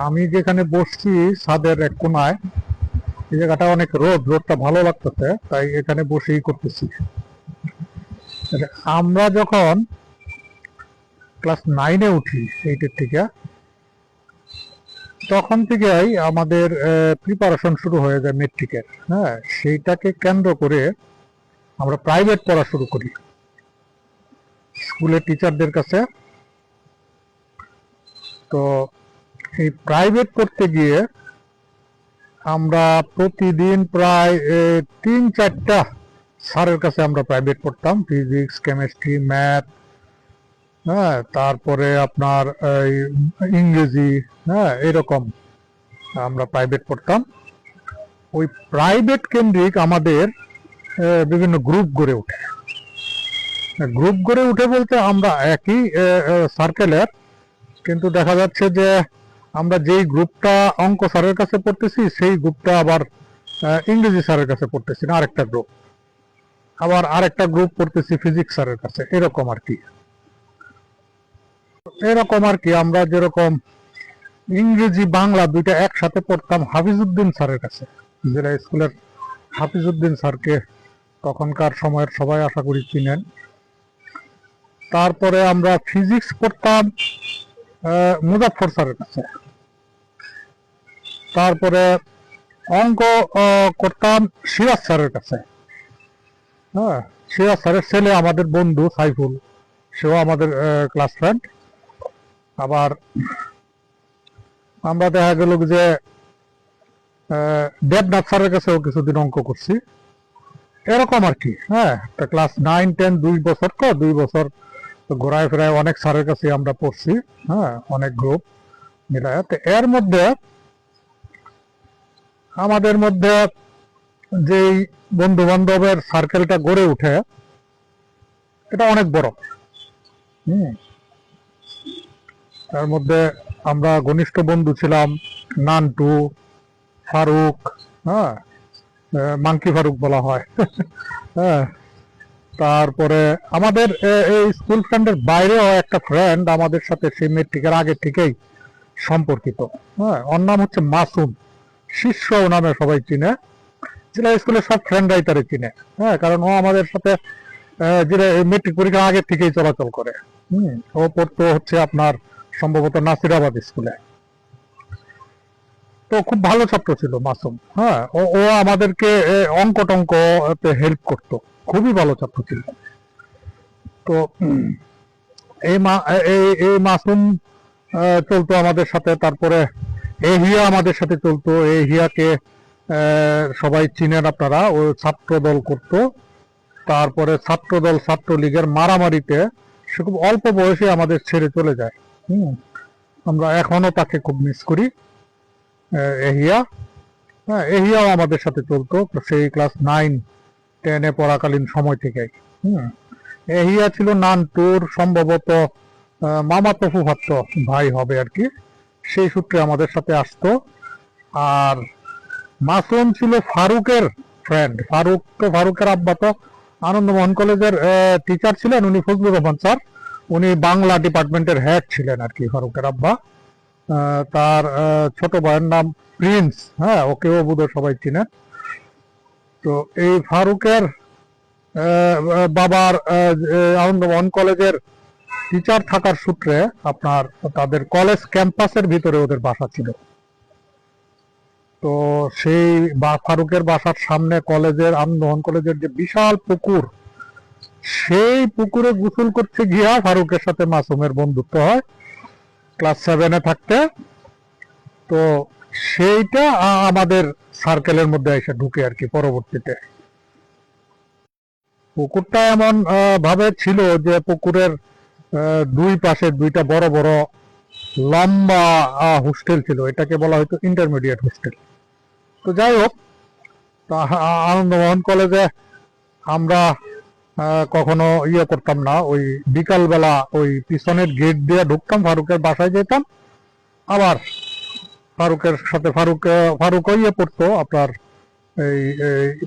আমি যেখানে বসছি ছাদের এক কোনায়, এই জায়গাটা অনেক রোদটা ভালো লাগতেছে, তাই এখানে বসেই করতেছি। আমরা যখন ক্লাস 9-এ উঠি, 8-এর থেকে, তখন থেকেই আমাদের প্রিপারেশন শুরু হয়ে যায় মেট্রিকের। হ্যাঁ, সেইটাকে কেন্দ্র করে আমরা প্রাইভেট পড়া শুরু করি স্কুলের টিচারদের কাছে। তো এই প্রাইভেট করতে গিয়ে আমরা প্রতিদিন প্রায় 3-4টা স্যারের কাছে আমরা প্রাইভেট পড়তাম, ফিজিক্স, কেমিস্ট্রি, ম্যাথ, হ্যাঁ, তারপরে আপনার এই ইংরেজি, হ্যাঁ, এরকম আমরা প্রাইভেট পড়তাম। ওই প্রাইভেট কেন্দ্রিক আমাদের বিভিন্ন গ্রুপ গড়ে ওঠে। গ্রুপ গড়ে উঠে বলতে আমরা একই সার্কেলের, কিন্তু দেখা যাচ্ছে যে আমরা যেই গ্রুপটা অঙ্ক স্যারের কাছে পড়তেছি সেই গ্রুপটা আবার ইংরেজি স্যারের কাছে পড়তেছি না, আরেকটা গ্রুপ, আবার আরেকটা গ্রুপ পড়তেছি ফিজিক্স স্যারের কাছে, এরকম আর কি। আমরা যেরকম ইংরেজি বাংলা দুইটা একসাথে পড়তাম হাফিজউদ্দিন স্যারের কাছে, জেলা স্কুলের হাফিজউদ্দিন স্যারকে তখনকার সময়ের সবাই আশা করি চিনেন। তারপরে আমরা ফিজিক্স পড়তাম মুজাফফর স্যারের কাছে। তারপরে অঙ্ক করতাম সিরাজ স্যারের কাছে। হ্যাঁ, সিরাজ স্যারের ছেলে আমাদের বন্ধু সাইফুল, সেও আমাদের ক্লাস ফ্রেন্ড। আবার আমরা দেখা গেল যে দেবনাথ স্যারের কাছেও কিছুদিন অঙ্ক করছি, এরকম আর কি। হ্যাঁ, ক্লাস 9-10 2 বছর ঘোরায় ফেরায় অনেক স্যারের কাছে আমরা পড়ছি। হ্যাঁ, অনেক গ্রুপ মিলায়। তো এর মধ্যে আমাদের মধ্যে যেই বন্ধু বান্ধবের সার্কেলটা গড়ে উঠে, এটা অনেক বড়। তার মধ্যে আমরা ঘনিষ্ঠ বন্ধু ছিলাম নান্টু, ফারুক, হ্যাঁ, মাংকি ফারুক বলা হয়। হ্যাঁ, তারপরে আমাদের এই স্কুল ফ্রেন্ডের বাইরেও একটা ফ্রেন্ড আমাদের সাথে সেই মেট্রিকের আগে থেকেই সম্পর্কিত। হ্যাঁ, ওর নাম হচ্ছে মাসুম, শিষ্য নামে সবাই চিনে। জেলা স্কুলের সব ফ্রেন্ডরাই তারে চিনে। হ্যাঁ, কারণ ও আমাদের সাথে যেটা মেট্রিক পরীক্ষার আগে থেকেই চলাচল করে। ও পড়তো হচ্ছে আপনার সম্ভবত নাসিরাবাদ স্কুলে। তো খুব ভালো ছাত্র ছিল মাসুম। হ্যাঁ, ও আমাদেরকে অঙ্ক টঙ্ক হেল্প করতো, খুবই ভালো ছাত্র ছিল। তো এই মাসুম চলতো আমাদের সাথে। তারপরে এহিয়া আমাদের সাথে চলতো। এহিয়াকে সবাই চিনেন আপনারা, ও ছাত্র দল করতো। তারপরে ছাত্রদল ছাত্রলীগের মারামারিতে সে খুব অল্প বয়সে আমাদের ছেড়ে চলে যায়। আমরা এখনো তাকে খুব মিস করি। এহিয়া, হ্যাঁ, এহিয়াও আমাদের সাথে চলতো সেই ক্লাস 9-10-এ পড়াকালীন সময় থেকেই। এহিয়া ছিল নানটুর সম্ভবত মামাতো ফুফাতো ভাই হবে আর কি, সেই সূত্রে আমাদের সাথে আসতো। আর মাসুম ছিল ফারুকের ফ্রেন্ড। ফারুকের আব্বা তো আনন্দমোহন কলেজের টিচার ছিলেন, উনি ফজলুর রহমান স্যার, উনি বাংলা ডিপার্টমেন্টের হেড ছিলেন আর কি ফারুকের আব্বা। তার ছোট ভাইয়ের নাম প্রিন্স। হ্যাঁ, ওকেও বোধহয় সবাই চিনেন। তো এই ফারুকের বাবার আনন্দমোহন কলেজের টিচার থাকার সূত্রে আপনার তাদের কলেজ ক্যাম্পাসের ভিতরে ওদের বাসা ছিল। তো সেই ফারুকের বাসার সামনে কলেজের আনন্দমোহন কলেজের যে বিশাল পুকুর, সেই পুকুরে গোসল করতে গিয়া ফারুকের সাথে মাসুমের বন্ধুত্ব হয় ক্লাস 7-এ থাকতে। তো সেইটা আমাদের সার্কেলের মধ্যে এসে ঢুকে আর কি পরবর্তীতে। পুকুরটা এমন ভাবে ছিল যে পুকুরের দুই পাশে দুইটা বড় বড় লম্বা হোস্টেল ছিল, এটাকে বলা হয়তো ইন্টারমিডিয়েট হোস্টেল। তো যাই হোক, আনন্দমোহন কলেজে আমরা কখনো করতাম না, ওই বিকালবেলা ওই পিছনের গেট দিয়ে ঢুকতাম, ফারুকের বাসায় যেতাম, আবার ফারুকের সাথে ফারুক পড়তো আপনার এই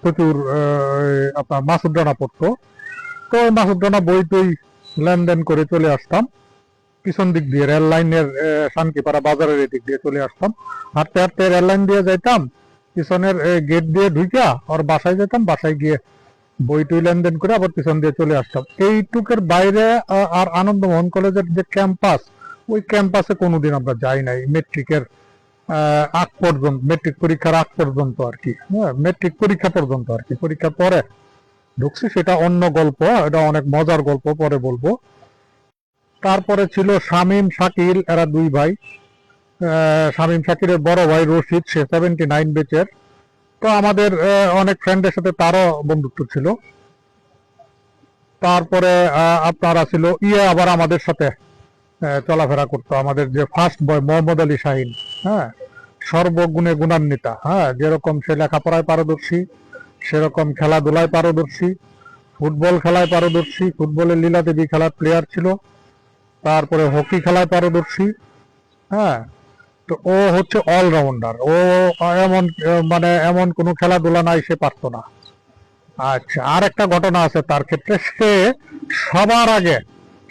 প্রচুর আপনার মাসুদ্রানা পড়তো। তো মাসুদ্রানা বই টই লেনদেন করে চলে আসতাম। পিছন দিক দিয়ে রেল লাইনের শান্তিপাড়া বাজারের এদিক দিয়ে চলে আসতাম, হাঁটতে হাঁটতে রেল লাইন দিয়ে যাইতাম, পিছনের গেট দিয়ে ঢুকিয়া ওর বাসায় যেতাম, বাসায় গিয়ে বই টই লেনদেন করে আবার পিছন দিয়ে চলে আসতাম। এইটুকের বাইরে আর আনন্দমোহন কলেজের যে ক্যাম্পাস, ওই ক্যাম্পাসে কোনোদিন আমরা যাই নাই মেট্রিকের আগ পর্যন্ত, মেট্রিক পরীক্ষার আগ পর্যন্ত আর কি। হ্যাঁ, মেট্রিক পরীক্ষা পর্যন্ত আর কি, পরীক্ষার পরে ঢুকছি, সেটা অন্য গল্প, এটা অনেক মজার গল্প, পরে বলবো। তারপরে ছিল শামীম শাকিল, এরা দুই ভাই। শামীম শাকিরের বড় ভাই রশিদ, সে 79 ব্যাচের। তো আমাদের অনেক ফ্রেন্ডের সাথে তারও বন্ধুত্ব ছিল। তারপরে আপনারা ছিল আবার আমাদের সাথে চলাফেরা করতো, আমাদের যে ফার্স্ট বয় মোহাম্মদ আলী শাহিন। হ্যাঁ, সর্বগুণে গুণান্বিতা। হ্যাঁ, যেরকম সে লেখাপড়ায় পারদর্শী, সেরকম খেলাধুলায় পারদর্শী, ফুটবল খেলায় পারদর্শী, ফুটবলের লীলা দেবী খেলার প্লেয়ার ছিল। তারপরে হকি খেলায় পারদর্শী। হ্যাঁ, তো ও হচ্ছে অলরাউন্ডার। ও এমন মানে এমন কোনো খেলাধুলা নাই সে পারতো না। আচ্ছা, আর একটা ঘটনা আছে তার ক্ষেত্রে, সে সবার আগে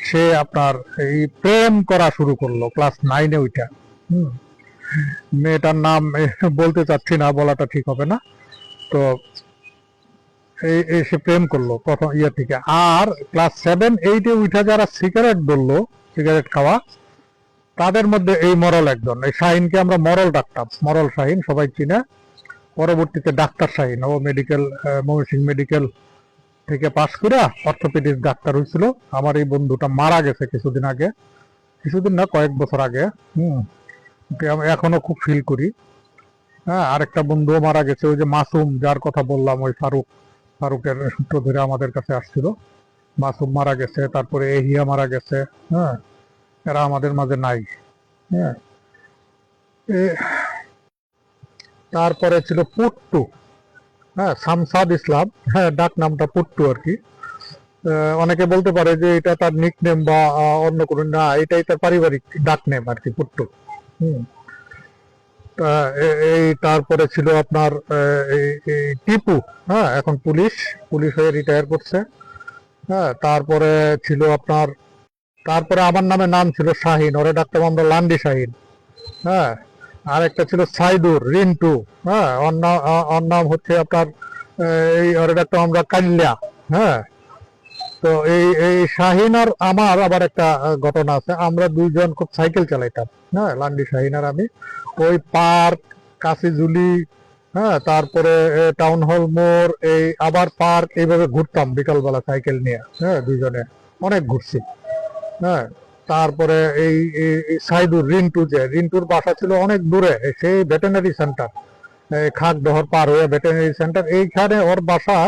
সে আপনার এই প্রেম করা শুরু করলো ক্লাস 9-এ ওইটা। মেয়েটার নাম বলতে চাচ্ছি না, বলাটা ঠিক হবে না। তো সে প্রেম করলো প্রথম ইয়ে থেকে। আর ক্লাস 7-8-এ উঠা যারা সিগারেট ধরলো, সিগারেট খাওয়া, তাদের মধ্যে এই মরল একজন। এই শাহিনকে আমরা মরল ডাকতাম, মরল শাহিন, সবাই চিনে। পরবর্তীতে ডাক্তার শাহিন, ও মেডিকেল, ময়মনসিংহ মেডিকেল থেকে পাশ করে অর্থোপেডিক ডাক্তার হয়েছিল। আমার এই বন্ধুটা মারা গেছে কিছুদিন আগে, কিছুদিন না, কয়েক বছর আগে। এখনো খুব ফিল করি। হ্যাঁ, আরেকটা বন্ধুও মারা গেছে, ওই যে মাসুম, যার কথা বললাম, ওই ফারুকের সূত্র ধরে আমাদের কাছে আসছিল। মাসুম মারা গেছে, তারপরে এহিয়া মারা গেছে। হ্যাঁ, এরা আমাদের মাঝে নাই। হ্যাঁ, তারপরে ছিল পুট্টু। হ্যাঁ, শামসাদ ইসলাম, হ্যাঁ, ডাক নামটা পুট্টু আর কি। অনেকে বলতে পারে যে এটা তার নিকনেম বা অন্য কোনো, না, এটাই তার পারিবারিক ডাক নেম আর কি, পুট্টু। হুম। এই তারপরে ছিল আপনার এই টিপু। হ্যাঁ, এখন পুলিশ হয়ে রিটায়ার করছে। হ্যাঁ, তারপরে ছিল আপনার, তারপরে আমার নাম ছিল শাহিন, ওরে ডাকতাম আমরা লান্ডি শাহিন। হ্যাঁ, আর একটা ছিল সাইদুর, রিন্টু। হ্যাঁ, ওর নাম হচ্ছে আপনার এই, ওরে ডাকতাম আমরা কাল্যা। হ্যাঁ, তো এই শাহিন আর আমার আবার একটা ঘটনা আছে। আমরা দুইজন খুব সাইকেল চালাইতাম। হ্যাঁ, লান্ডি শাহিন আর আমি। ওই পার্ক, কাশিজুলি, হ্যাঁ, তারপরে টাউন হল মোড়, এই আবার পার্ক, এইভাবে ঘুরতাম বিকালবেলা সাইকেল নিয়ে। হ্যাঁ, দুইজনে অনেক ঘুরছি। হ্যাঁ, তারপরে এই সাইদুর, রিন্টু, যে রিন্টুর বাসা ছিল অনেক দূরে, সেই ভেটেনারি সেন্টার, খাগডহর পার হয়ে ভেটেনারি সেন্টার, এইখানে ওর বাসা।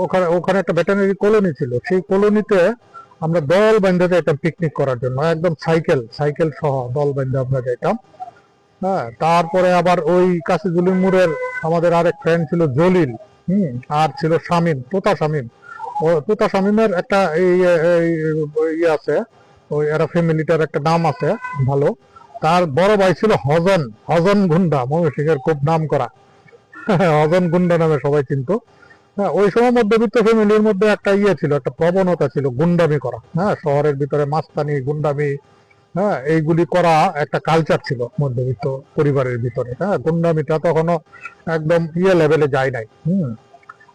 ওখানে ওখানে একটা ভেটেনারি কলোনি ছিল, সেই কলোনিতে আমরা দল বেঁধে যেতাম পিকনিক করার জন্য, একদম সাইকেল সাইকেল সহ দল বেঁধে আমরা যেতাম। হ্যাঁ, তারপরে আবার ওই কাশিজুলি মোড়ের আমাদের আরেক ফ্রেন্ড ছিল জলিল। আর ছিল শামীম, তোতা শামীম। ও তোতা শামীমের একটা ইয়ে আছে, ওই এরা ফ্যামিলিটার একটা নাম আছে ভালো। তার বড় ভাই ছিল হজন, হজন গুন্ডা, ময়মনসিংহের খুব নাম করা। হজন গুন্ডা নামে সবাই চিনতো। হ্যাঁ, ওই সময় মধ্যবিত্ত ফ্যামিলির মধ্যে একটা ইয়ে ছিল, একটা প্রবণতা ছিল গুন্ডামি করা। হ্যাঁ, শহরের ভিতরে মাস্তানি, গুন্ডামি, হ্যাঁ, এইগুলি করা একটা কালচার ছিল মধ্যবিত্ত পরিবারের ভিতরে। হ্যাঁ, গুন্ডামিটা তখনও একদম ইয়ে লেভেলে যায় নাই।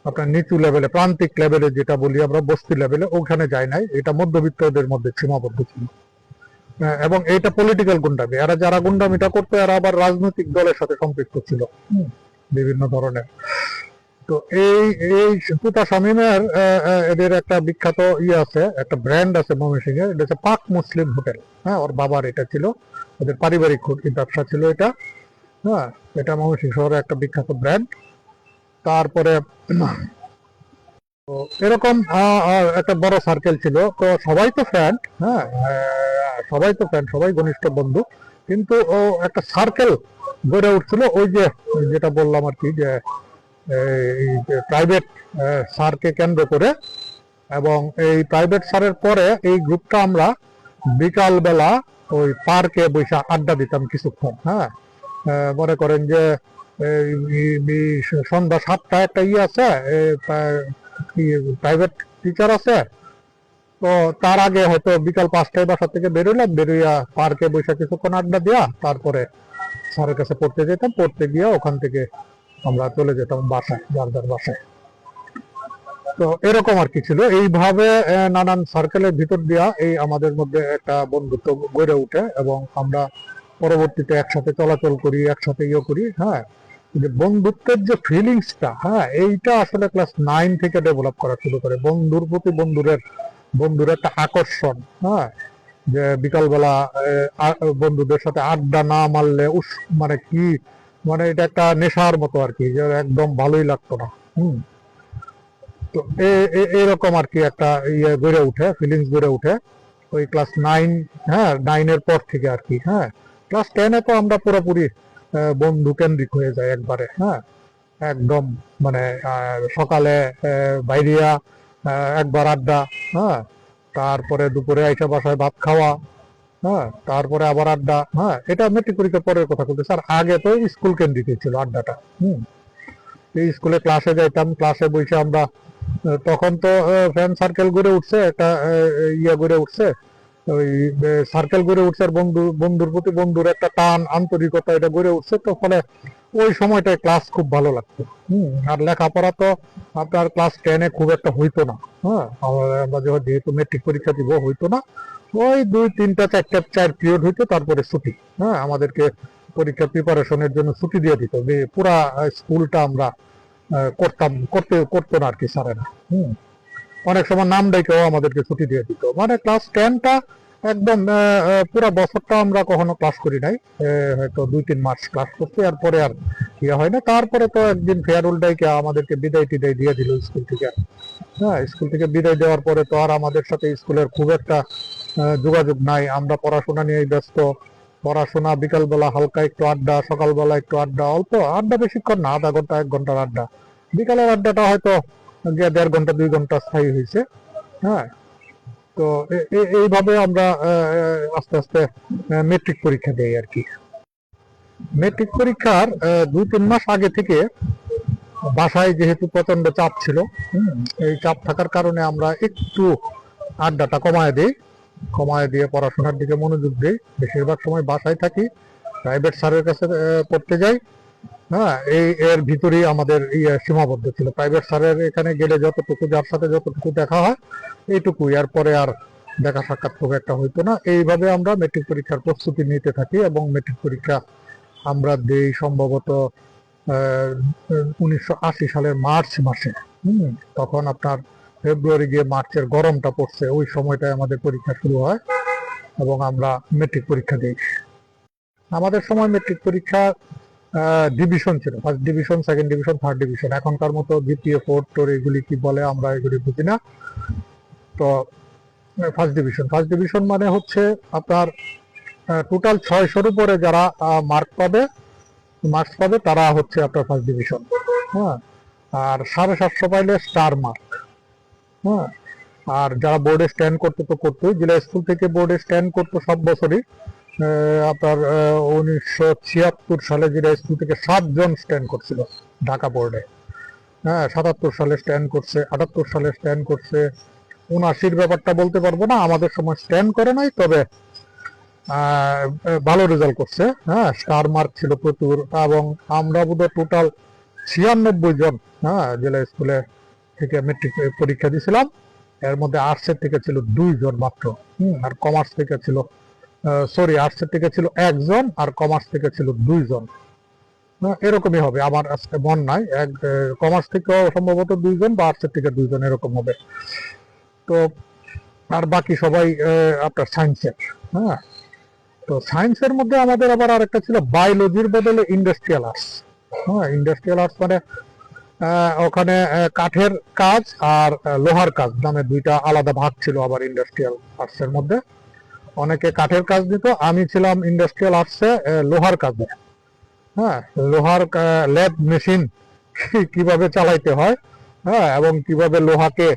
আপনার নিচু লেভেলে, প্রান্তিক লেভেলে যেটা বলি আমরা, বস্তি লেভেলে, ওখানে যায় নাই। এটা মধ্যবিত্তদের মধ্যে সীমাবদ্ধ ছিল। এবং এইটা পলিটিক্যাল গুন্ডামি। এরা যারা গুন্ডামিটা করতো, এরা আবার রাজনৈতিক দলের সাথে সম্পৃক্ত ছিল বিভিন্ন ধরনের। তো এই এই তুতা শামীমের এদের একটা বিখ্যাত ইয়ে আছে, একটা ব্র্যান্ড আছে ময়মনসিংহে, এটা হচ্ছে পাক মুসলিম হোটেল। হ্যাঁ, ওর বাবার এটা ছিল, ওদের পারিবারিক ব্যবসা ছিল এটা। হ্যাঁ, এটা ময়মনসিংহ শহরে একটা বিখ্যাত ব্র্যান্ড। তারপরে তো এরকম একটা বড় সার্কেল ছিল। তো সবাই তো ফ্রেন্ড। হ্যাঁ, সবাই তো ফ্রেন্ড, সবাই ঘনিষ্ঠ বন্ধু। কিন্তু একটা সার্কেল গড়ে উঠছিল, ওই যে যেটা বললাম আর কি, যে এই প্রাইভেট স্যারকে কেন্দ্র করে। এবং এই প্রাইভেট স্যারের পরে এই গ্রুপটা আমরা বিকাল বেলা ওই পার্কে বসে আড্ডা দিতাম কিছুক্ষণ। হ্যাঁ, মনে করেন যে সন্ধ্যা 7টায় একটা ইয়ে আছে, প্রাইভেট টিচার আছে, তো তার আগে হয়তো বিকাল 5টায় বাসা থেকে বেরোলাম, বেরোইয়া পার্কে বসে কিছুক্ষণ আড্ডা দেওয়া, তারপরে স্যারের কাছে পড়তে যেতাম, পড়তে গিয়ে ওখান থেকে আমরা চলে যেতাম বাসায়, যার যার বাসায়। তো এরকম আর কি ছিল। এইভাবে নানান সার্কেলের ভিতর দিয়া এই আমাদের মধ্যে একটা বন্ধুত্ব গড়ে উঠে, এবং আমরা পরবর্তীতে একসাথে চলাচল করি, একসাথে ইয়ে করি। হ্যাঁ, যে বন্ধুত্বের যে ফিলিংসটা, হ্যাঁ, এইটা আসলে ক্লাস 9 থেকে ডেভেলপ করা শুরু করে। বন্ধুর প্রতি বন্ধুর একটা আকর্ষণ। হ্যাঁ, যে বিকালবেলা বন্ধুদের সাথে আড্ডা না মারলে মানে কি, মানে এটা একটা নেশার মতো আর কি, যে একদম ভালোই লাগতো না। তো এরকম আর কি একটা ইয়ে গড়ে উঠে, ফিলিংস গড়ে উঠে ওই ক্লাস 9, হ্যাঁ 9-এর পর থেকে আর কি। হ্যাঁ, ক্লাস 10-এ তো আমরা পুরোপুরি বন্ধু কেন্দ্রিক হয়ে যায় একবারে। হ্যাঁ, একদম মানে সকালে বাইরিয়া একবার আড্ডা, হ্যাঁ, তারপরে দুপুরে আইসা বাসায় ভাত খাওয়া, হ্যাঁ, তারপরে আবার আড্ডা। হ্যাঁ, এটা মেট্রিক পরীক্ষার পরের কথা বলতে স্যার, আগে তো স্কুল কেন্দ্রিক ছিল আড্ডাটা। এই স্কুলে ক্লাসে যাইতাম, ক্লাসে বসে আমরা তখন তো ফ্রেন্ড সার্কেল গড়ে উঠছে, একটা ইয়ে গড়ে উঠছে, ওই সার্কেল গড়ে উঠছে, আর বন্ধুর প্রতি বন্ধুর একটা টান, আন্তরিকতা এটা গড়ে উঠছে। তো ফলে ওই সময়টায় ক্লাস খুব ভালো লাগতো। আর লেখাপড়া তো আপনার ক্লাস 10-এ খুব একটা হইতো না। হ্যাঁ, আমরা যেহেতু মেট্রিক পরীক্ষা দিব, হইতো না। ওই 2, 3, 4 পিরিয়ড হইতো, তারপরে ছুটি। হ্যাঁ, আমাদেরকে পরীক্ষা প্রিপারেশনের জন্য ছুটি দিয়ে দিত। পুরা স্কুলটা আমরা করতো না আর কি স্যারেরা। অনেক সময় নাম ডেকেও আমাদেরকে ছুটি দিয়ে দিত। মানে ক্লাস 10টা একদম পুরো বছরটা আমরা কখনো ক্লাস করি নাই। হয়তো 2-3 মাস ক্লাস করছি, এরপরে আর ইয়ে হয় না। তারপরে তো একদিন ফেয়ারওয়েল ডেকে আমাদেরকে বিদায় টিদায় দিয়ে দিল স্কুল থেকে। হ্যাঁ, স্কুল থেকে বিদায় দেওয়ার পরে তো আর আমাদের সাথে স্কুলের খুব একটা যোগাযোগ নাই। আমরা পড়াশোনা নিয়েই ব্যস্ত। পড়াশোনা, বিকালবেলা হালকা একটু আড্ডা, সকালবেলা একটু আড্ডা, অল্প আড্ডা, বেশিক্ষণ না, আধা ঘন্টা 1 ঘন্টার আড্ডা। বিকালের আড্ডাটা হয়তো 1.5 ঘন্টা 2 ঘন্টা স্থায়ী হয়েছে। হ্যাঁ, তো এইভাবে আমরা আস্তে আস্তে মেট্রিক পরীক্ষা দেই আর কি। মেট্রিক পরীক্ষার 2-3 মাস আগে থেকে বাসায় যেহেতু প্রচন্ড চাপ ছিল, এই চাপ থাকার কারণে আমরা একটু আড্ডাটা কমায় দিয়ে পড়াশোনার দিকে মনোযোগ দিই। বেশিরভাগ সময় বাসায় থাকি, প্রাইভেট স্যারের কাছে পড়তে যাই। হ্যাঁ, এর ভিতরেই আমাদের সীমাবদ্ধ ছিল। প্রাইভেট স্যারের এখানে গেলে যতটুকু, যার সাথে যতটুকু দেখা হয় এইটুকুই, আর পরে আর দেখা সাক্ষাৎ খুব একটা হইতো না। এইভাবে আমরা মেট্রিক পরীক্ষার প্রস্তুতি নিতে থাকি, এবং মেট্রিক পরীক্ষা আমরা দেই সম্ভবত 1980 সালের মার্চ মাসে। তখন আপনার ফেব্রুয়ারি গিয়ে মার্চের গরমটা পড়ছে, ওই সময়টায় আমাদের পরীক্ষা শুরু হয়, এবং আমরা মেট্রিক পরীক্ষা দিই। আমাদের সময় মেট্রিক পরীক্ষা ডিভিশন ছিল, first division, second division, third division. এখনকার মতো দ্বিতীয়, ফোর্থ টোর এগুলি কি বলে আমরা এগুলি বুঝি না। তো ফার্স্ট ডিভিশন মানে হচ্ছে আপনার টোটাল 600-র উপরে যারা মার্কস পাবে তারা হচ্ছে আপনার ফার্স্ট ডিভিশন। হ্যাঁ, আর 750 পাইলে স্টার মার্ক। হ্যাঁ, আর যারা বোর্ডে স্ট্যান্ড করতো তো করতোই, জেলা স্কুল থেকে বোর্ডে স্ট্যান্ড করতো সব বছরই। আপনার 1976 সালে জেলা স্কুল থেকে 7 জন স্ট্যান্ড করছিল ঢাকা বোর্ডে। হ্যাঁ, 77 সালে স্ট্যান্ড করছে, 78 সালে স্ট্যান্ড করছে। 79-র ব্যাপারটা বলতে পারবো না, আমাদের সময় স্ট্যান্ড করে নাই, তবে ভালো রেজাল্ট করছে। হ্যাঁ, স্টার মার্ক ছিল প্রচুর, এবং আমরা বোধহয় টোটাল 96 জন, হ্যাঁ, জেলা স্কুলে থেকে মেট্রিক পরীক্ষা দিয়েছিলাম। এর মধ্যে আর্টসের থেকে ছিল 2 জন মাত্র, আর কমার্স থেকে ছিল আর্টসের থেকে ছিল 1 জন, আর কমার্স থেকে ছিল 2 জন। এরকমই হবে, আমার আজকে মন নাই। কমার্স থেকে সম্ভবত 2 জন, বা আর্টসের থেকে 2 জন, এরকম হবে। তো আর বাকি সবাই আপনার সায়েন্সের। হ্যাঁ, তো সায়েন্সের মধ্যে আমাদের আবার আরেকটা ছিল বায়োলজির বদলে ইন্ডাস্ট্রিয়াল আর্টস। হ্যাঁ, ইন্ডাস্ট্রিয়াল আর্টস মানে ওখানে কাঠের কাজ আর লোহার কাজ নামে 2টা আলাদা ভাগ ছিল আবার ইন্ডাস্ট্রিয়াল আর্টস এর মধ্যে। অনেকে কাঠের কাজ দিত, আমি ছিলাম ইন্ডাস্ট্রিয়াল আর্টসে লোহার কাজে। হ্যাঁ, লোহার ল্যাব মেশিন কিভাবে চালাইতে হয়, হ্যাঁ, এবং কিভাবে লোহাকে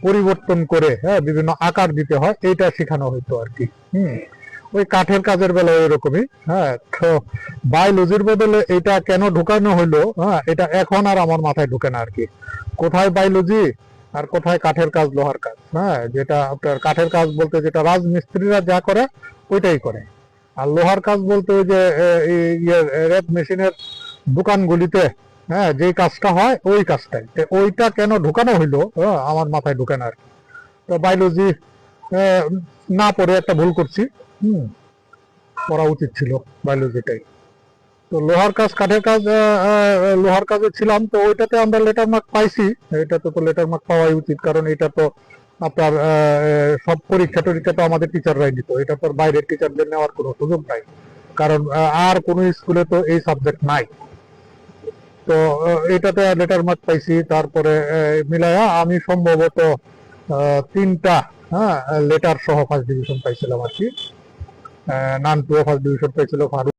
পরিবর্তন করে, হ্যাঁ, বিভিন্ন আকার দিতে হয়, এইটা শেখানো হইতো আর কি। ওই কাঠের কাজের বেলায় এরকমই। হ্যাঁ, তো বায়োলজির বদলে এটা কেন ঢুকানো হইলো, হ্যাঁ, এটা এখন আর আমার মাথায় ঢুকে না আর কি। কোথায় বায়োলজি আর কোথায় কাঠের কাজ লোহার কাজ, হ্যাঁ, যেটা আপনার কাঠের কাজ বলতে যেটা রাজমিস্ত্রিরা যা করে ওইটাই করে। আর লোহার কাজ বলতে ওই যে রেড মেশিনের দোকানগুলিতে, হ্যাঁ, যেই কাজটা হয় ওই কাজটাই। তো ওইটা কেন ঢুকানো হইলো আমার মাথায় ঢুকে না আর কি। তো বায়োলজি না পড়ে একটা ভুল করছি। হুম, পড়া উচিত ছিল বায়োলজিটাই। তো লোহার কাজ কাঠের কাজ, লোহার কাজে ছিলাম, তো ওইটাতে আমরা লেটার মার্ক পাইছি। এটাতে তো লেটার মার্ক পাওয়াই উচিত, কারণ এটা তো আপনার সব পরীক্ষা টরীক্ষা তো আমাদের টিচাররাই নিত, এটা তো বাইরের টিচারদের নেওয়ার কোনো সুযোগ নাই, কারণ আর কোনো স্কুলে তো এই সাবজেক্ট নাই। তো এটাতে লেটার মার্ক পাইছি। তারপরে মিলায়া আমি সম্ভবত তিনটা, হ্যাঁ, লেটার সহ ফার্স্ট ডিভিশন পাইছিলাম আর কি। নান টু ফার্স্ট ডিভিশন পাইছিল ফারুক।